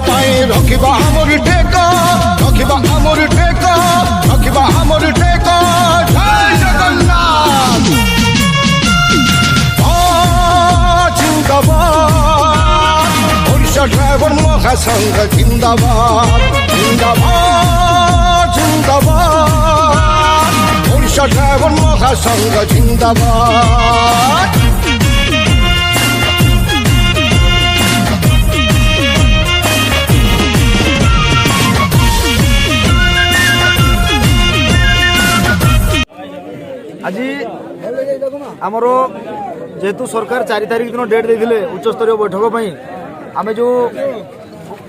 पाई रखिबा हमर ठेका रखिबा हमर ठेका रखिबा हमर ठेका जय जगन्नाथ जिंदाबाद ओडिशा ड्राइवर महासंघ जिंदाबाद जिंदाबाद जिंदाबाद ओडिशा ड्राइवर महासंघ जिंदाबाद। आज आमर जेहेतु सरकार 4 तारिख दिन डेट देते उच्चस्तरीय बैठक आम जो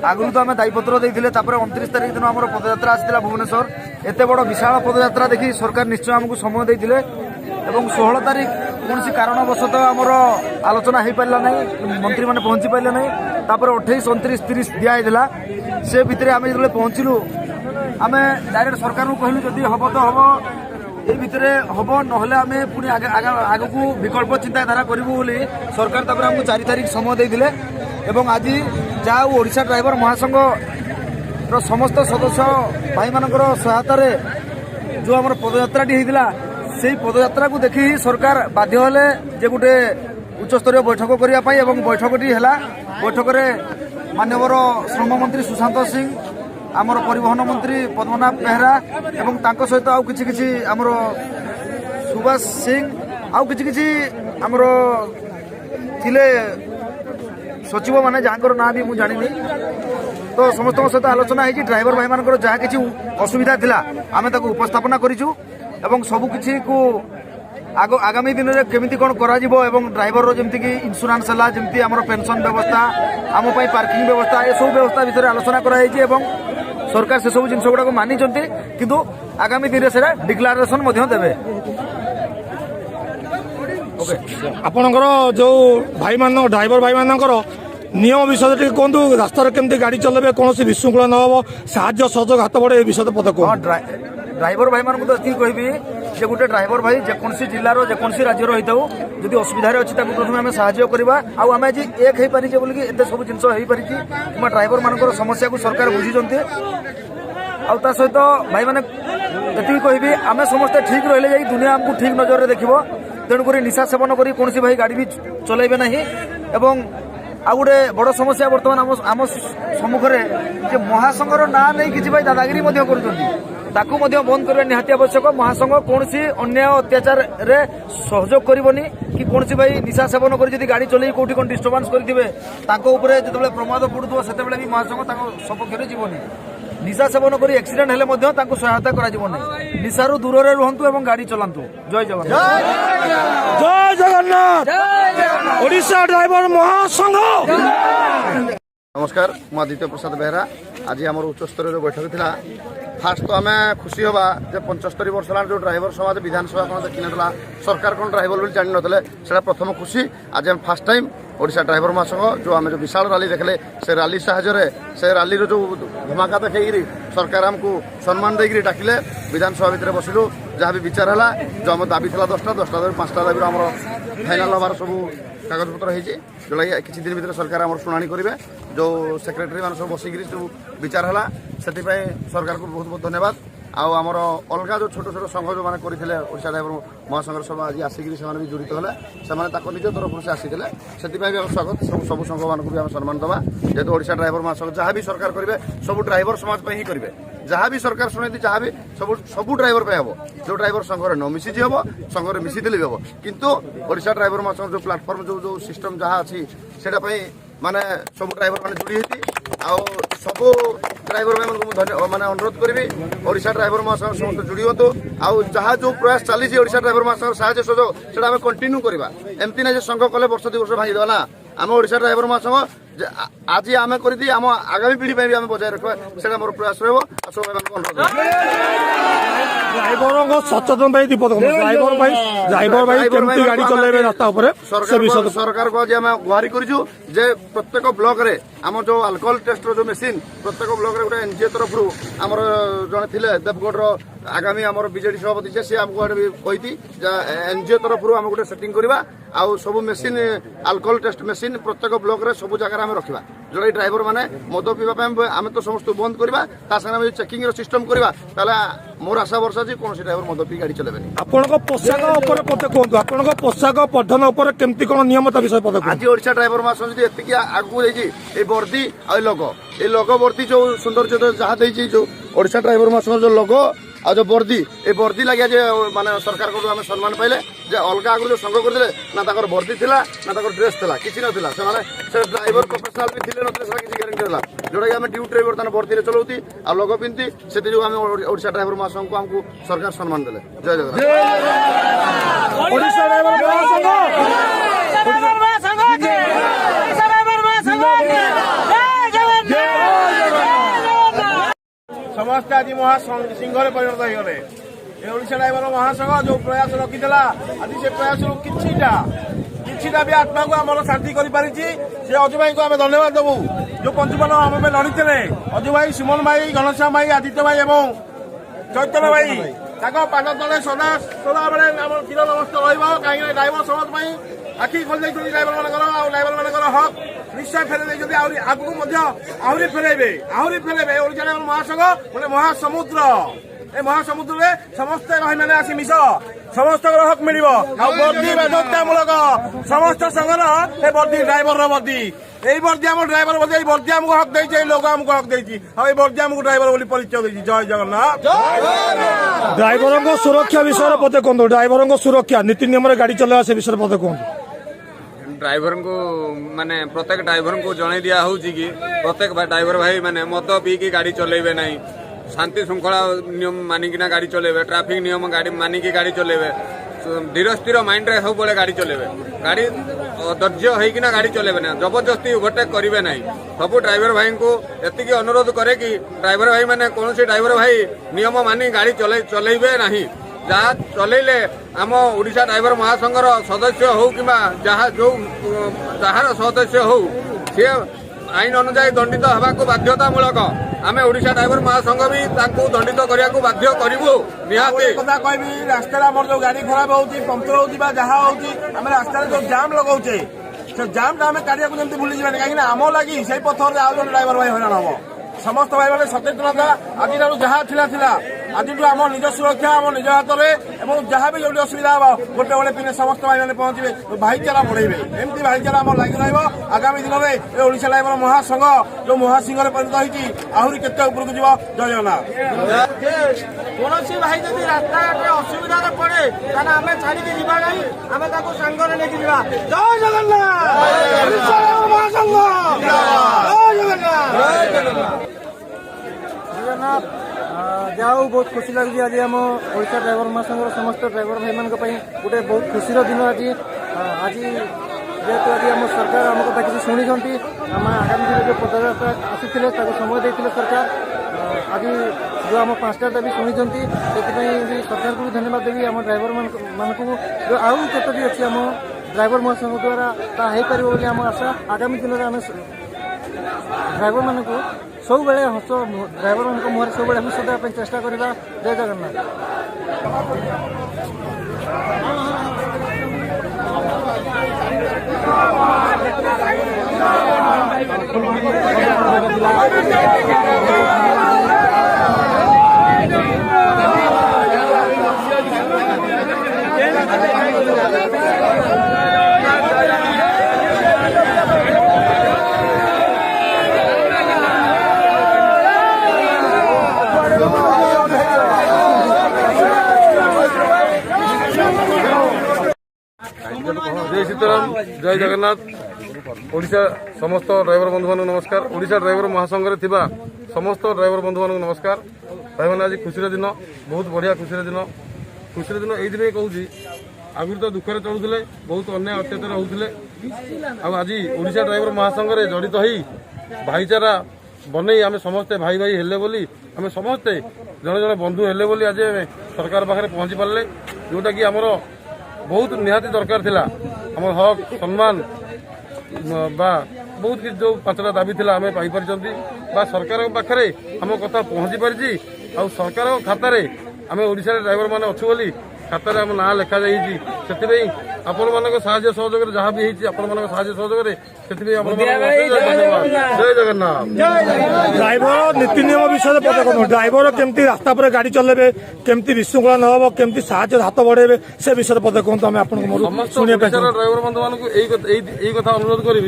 आगुरी तो आम दायीपत्र देते 29 तारिख दिन आम पदयात्रा आसाला भुवनेश्वर एत बड़ विशाल पदयात्रा देखी सरकार निश्चय आमको समय देते 16 तारिख कौन कारणवशतः आमर आलोचना हो पारा ना मंत्री मैंने पहुंची पारे ना 28, 29, 30 दिखाई से भितर आम जो पहुँचलु आम डायरेक्ट सरकार को कहलु जदि हम तो हम ये भितर हम ना पुणी आग को विकल्प चिंताधारा करूँ सरकार हमको 4 तारिख समय देते एवं आज जहाँ ओडिशा ड्राइवर महासंघ समस्त सदस्य भाई मान सहायतार जो आम पदयात्राटी होता से पदयात्रा को देखी सरकार बाध्य हेले जे गोटे उच्चस्तरीय बैठक करने एवं बैठकटी है बैठक में माननीय श्रम मंत्री सुशांत सिंह आमर परिवहन मंत्री पद्मनाभ बेहरा एवं तांको सहित आउ किछि आमर सुभाष सिंह आउ किछि आमर थिले सचिव माने जहाँकर ना भी मुझे जानी तो समस्त सहित आलोचना है ड्राइवर भाई मान जहाँ किसी असुविधा थिला आमे ताको उपस्थापना करिछु एवं सबु किछि को आगामी दिन में केमिति कौन करा जिवो एवं ड्राइवर जमती कि इंश्योरेंस है जमती आमर पेंशन व्यवस्था आम पार्किंग व्यवस्था ए सब व्यवस्था भितर आलोचना कराई एवं सरकार से सब जिन गुड़ा मानी किंतु आगामी दिन से डिक्लारेशन देवे। आपणकर जो भाई मान ड्राइवर भाई मानकर नियम विषय कहतु रास्तार केमती गाड़ी चलेबे कौन विशृंखला न हो साहाय्य सहयोग हाथ बड़े विषय पद कह ड्राइवर भाई मान को कहबी जे गोटे ड्राइवर भाई जेकोसी जिलार जेकोसी राज्य होता जदि असुविधा अच्छी प्रथम आम साहाय्य करवा आम आज एक हो पारी बोलिक एत सब जिन हो पारी कि ड्राइवर मान समस्या को सरकार बुझीं आ सहित भाई मैंने ये कहबी आम समस्ते ठीक रही जा दुनिया आमको ठीक नजर में देखो तेणुक निशा सेवन कर कौन भाई गाड़ी भी चलेबे ना एवं आ गोटे बड़ समस्या बर्तमान आम सम्मुखें जे महासंघर ना नहीं किसी भाई दादागिरी ताकू बंद करने निहाती आवश्यक महासंघ कौन अन्याय अत्याचार रे सहयोग करनी कि कौन भाई निशा सेवन कर गाड़ी चल कौटी कौन डिस्टर्बांस करेंगे जो प्रमाद पड़ुव से भी महासंघ सपक्ष जीवनी निशा सेवन कर एक्सीडेंट हेले सहायता करा निशारू दूर रुहतु और गाड़ी चलांतु। जय जगन्नाथ जय जगन्नाथ ओडिशा ड्राइवर महासंघ। नमस्कार मु आदित्य प्रसाद बेहरा आज आम उच्चस्तरीय बैठक था फास्ट तो आम खुशी हवा जे 75 वर्ष है जो ड्राइवर समाज विधानसभा कौन देखी ना सरकार कौन ड्राइवर बोली जानी ना से प्रथम खुशी आज हम फास्ट टाइम ओडिशा ड्राइवर महासंघ जो आम जो विशाल रैली देखले से रैली साहाय्य से रैली जो धमाका देखी सरकार आमको सम्मान देकर डाकिले विधानसभा भितर बसिलु जहाँ भी विचार है जो आम दाबी था 10टा 5टा दाबी आम फाइनाल हबार सब कागजपत्र हो जोटा किसी दिन भर सरकार आम शुणी करेंगे जो सेक्रेटरी मान सब बसिक जो विचार है से सरकार को बहुत बहुत धन्यवाद आमर अलग जो छोट छोट संघ जो मैंने करते ओडिशा ड्राइवर महासंघ सब आज आसिक भी जड़ित है से निज तरफ से आसी से स्वागत सब संघ मान भी सम्मान दवा जेहतु ओडिशा ड्राइवर महासंघ जहाँ भी सरकार करेंगे सब ड्राइवर समाज ही करेंगे जहाँ भी सरकार शुणी जहाँ भी सब ड्राइवर पे हम जो ड्राइवर संघर न मिसी हम संघर मिसीदे भी हम किंतु ओडिशा ड्राइवर महासंघ जो प्लाटफर्म जो जो सिस्टम जहाँ अच्छी से माने सब ड्राइवर मैंने जोड़ी होती सब ड्राइवर मैंने अनुरोध करी ओडिशा ड्राइवर महासंघ समस्त जोड़ी हूँ आउ जहाँ जो प्रयास चली ओडिशा ड्राइवर महासंघ साहाय्य सहयोग से कंटिन्यू करवा एमती ना संघ कले वर्ष 2 वर्ष भांगी देवा ना आम ओडिशा ड्राइवर महासंघ आज आम कर आगामी पीढ़ी भी आम बजाय रखा से मोर प्रयास रहा ड्राइवर सचेतन ड्राइवर केमती गाड़ी चलेबे रास्ता ऊपर सरकार को आज आम गुहारी करूँ जे प्रत्येक ब्लॉक रे आम जो अल्कोहल टेस्ट जो मेसीन प्रत्येक ब्लॉक रे गोटे एनजीओ तरफ आमर जड़े थे देवगढ़ आगामी आम बीजेडी सभापति सी आमको कही एनजीओ तरफ आम गोटे सेटिंग करवा आउ सब मेसीन आल्कोहल टेस्ट मेसीन प्रत्येक ब्लॉक रे सब जगह आम रखा जोटा ड्राइवर मैंने मद पीवा आम तो समस्त बंद करवा सागे चेकिंग सिस्टम करवा मोर आशा भरसा कौन ड्राइवर मद पी गाड़ी चलेबे ଆପଣଙ୍କ ପୋଷାକ ଉପରେ ମତେ କୁହନ୍ତୁ ଆପଣଙ୍କ ପୋଷାକ ପଠନ ଉପରେ କେମିତି କଣ ନିୟମ ତା ବିଷୟ ପଦକ आज ओडिशा ड्राइवर मास जी एतिक आगू जाइए वर्दी आ लोगो वर्दी जो सौंदर्य जहाँ देती जो ओडिशा ड्राइवर मास जो लोगो आ जो वर्दी ए वर्दी लगे जे माने सरकार को आम सम्मान पाइले जे अलग आगु जो संग करदे ना ताकर वर्दी थिला ना ताकर ड्रेस थिला किछि नथिला से माने से ड्राइवर प्रोफेशनल भी थिले नथिले से किछि गारंटी होला जोटा कि आम ड्यूटी ड्राइवर तान वर्दी रे चलौती आ लोगो पिंती सेति जो आम ओडिशा ड्राइवर मास को हमको सरकार सम्मान देले जय जगन्नाथ ଓଡ଼ିଶା ଡ୍ରାଇଭର ମହାସଂଘ समस्त आज महासिंह परिणत हो गले ओडिशा ड्राइवर महासंघ जो प्रयास रखी आज से प्रयास किछिटा भी आत्मा को आम शांति कर अजु भाई को आम धन्यवाद देवु जो पंचुपाल आम लड़ी अजु भाई सुमन भाई घनश्याम भाई आदित्य भाई और चैतन्य भाई पाद तले सदा सदा बेले चिर नमस्त रही ड्राइवर समाज आखि खोली ड्राइवर ड्राइवर हक निश्चय फेरे आगू आहरी फेरइबे ओडिशा ड्राइवर महासंघ गोटे महासमुद्र ए महासमुद्र में समस्त भाई मैंने आसी मिश समस्त हक मिल वर्दी बाध्यतामूलक समस्त संघर ए वर्दी ड्राइवर वर्दी यही वर्दी आम ड्राइवर वर्दी वर्दी आमको हक देती लोग आमको हक देती वर्दी आमको ड्राइवर बोली परिचय देती जय जगन्नाथ ड्राइवर सुरक्षा विषय पदे कहूँ ड्राइवर सुरक्षा नीति नियम गाड़ी चलावा से विषय पदे कहूँ ड्राइवर को माने प्रत्येक ड्राइवर को जन दिया कि प्रत्येक ड्राइवर भाई माने मद पी की गाड़ी चलेबे नहीं शांति श्रृंखला नियम मानिकिना गाड़ी चलेबे ट्रैफिक नियम गाड़ी मानिकी गाड़ी चलेबे धीर स्थिर माइंड रे सब गाड़ी चलेबे गाड़ी धैर्य होइकिना गाड़ी चलेबे ना जबरदस्ती ओवरटेक करेंगे नहीं सब ड्राइवर भाई को एतिकी अनुरोध करे कि ड्राइवर भाई माने कौन ड्राइवर भाई नियम मानि गाड़ी चलेबे नहीं जहाँ चलेले आम ओडिशा ड्राइवर महासंघर सदस्य हो कि जहार सदस्य हो सी आईन अनुजाई दंडित होगा बाध्यतामूलक आम ओडिशा ड्राइवर महासंघ भी दंडित करने को बाध्य करूँ निहाती कथा कहबी रास्ता जो गाड़ी खराब होती पंक्चर होती जहाँ होती आम रास्ता जो जाम लगाऊे से जाम आम काढ़िया जमी भूली जाए कहीं आम लगी से पथर आउ जो ड्राइवर भाई हईराण हम समस्त भाई मैंने सचेतनता आज जहाँ थिला आज आम निज सुरक्षा आम निज हाथ में जहाँ भी जो असुविधा हम गोटे गोटे पिने समस्त भाई मैंने पहुंचे भाईचारा बढ़ेबे एमती भाईचारा आम लगी आगामी दिन में ओडिशा ड्राइवर महासंघ जो महासिंह परिणत होती आहरी केते उपरକୁ जीव जय जगन्नाथ कौन भाई जब रास्ता घाटे असुविधा पड़े आम छाड़ी जावा नहीं आम सांगे लेकिन जय जगन्नाथ जगन्नाथ जाओ बहुत खुशी लगे आज आम ओडिशा ड्राइवर महासंघ समस्त ड्राइवर भाई मान गोटे बहुत खुशीर दिन आज आज जेहेतु आज आम सरकार आम कथा किसी शुणी आम आगामी दिन जो पदयात्रा आसी समय देते सरकार आज जो आम 5टा दाबी शुणी से सरकार को भी धन्यवाद देवी आम ड्राइवर मानक जो आउ केत भी अच्छी आम ड्राइवर महासंघ द्वारा हो पार आम आशा आगामी दिन में आम ड्राइवर मानक सब बेले हस ड्राइवर मान मुहर सब बेले हस देवाई चेष्टा करवा जय जगन्नाथ जय सीताराम जय जगन्नाथ ओडिशा समस्त ड्राइवर बंधु मान नमस्कार ओडिशा ड्राइवर महासंघ थिबा समस्त ड्राइवर बंधु मान नमस्कार भाई मैंने आज खुशी दिन बहुत बढ़िया खुशी दिन यही कहूँ आगुरी तो दुखरे चलुले बहुत अन्याय अत्याचार होते आज ओडिशा ड्राइवर महासंघ जड़ित हो भाईचारा बन आम समस्ते भाई भाई हेले बोली आम समस्ते जड़े जड़े बंधु हेले बोली आज सरकार पाखे पहुंची पारे जोटा कि आमर बहुत निहाती दरकार थिला आम हक सम्मान बा बहुत किसी जो 5टा दाबी थिला आम पाई सरकार पाखे आम कथा पहुंची पारिछि आ सरकार खाता आम ओडिशा ड्राइवर मैंने अच्छु बोली खातार आम ना लेखा जाइए से आपण मान साहाय्य सहयोग जहाँ भी आपण मान साहाय्य सहयोग से जय जगन्नाथ। ड्राइवर नीति नियम विषय पदक ड्राइवर केमती रास्ता पर गाड़ी चलेबे केमती विशृंखला न हो केमती साहाय्य हाथ बढ़ेबे से विषय पदक कहूँ आम आपको शुणा ड्राइवर बंधु मानक यही कथा अनुरोध करी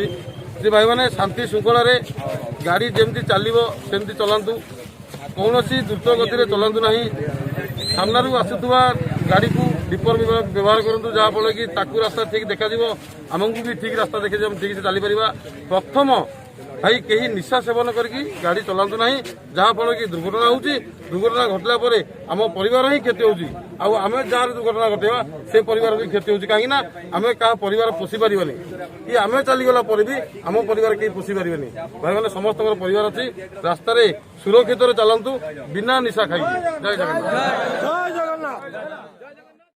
जे भाई मैंने शांति श्रृंखला गाड़ी जमी चलो सेमती चलातु कौन द्रुत गति चलातु ना सामना आसुवा गाड़ी को डिपर व्यवहार करूँ जहाँफल कि रास्ता ठीक देखा आमको भी ठीक रास्ता देखे हम ठीक से चली पार। प्रथम भाई कहीं निशा सेवन करके गाड़ी चलातु ना जहाँफल कि दुर्घटना दुर्घटना घटला आम परिवार ही क्षति होमें जहाँ दुर्घटना घटेगा से परिवार भी क्षति होगी कहीं आम क्या परिवार पोषी पारे कि आम चलीगला भी आम परिवार कहीं पोषी पारे भाई मैंने समस्त परिवार अच्छी रास्तार सुरक्षित चलतु बिना निशा खाई। जय जगन्नाथ।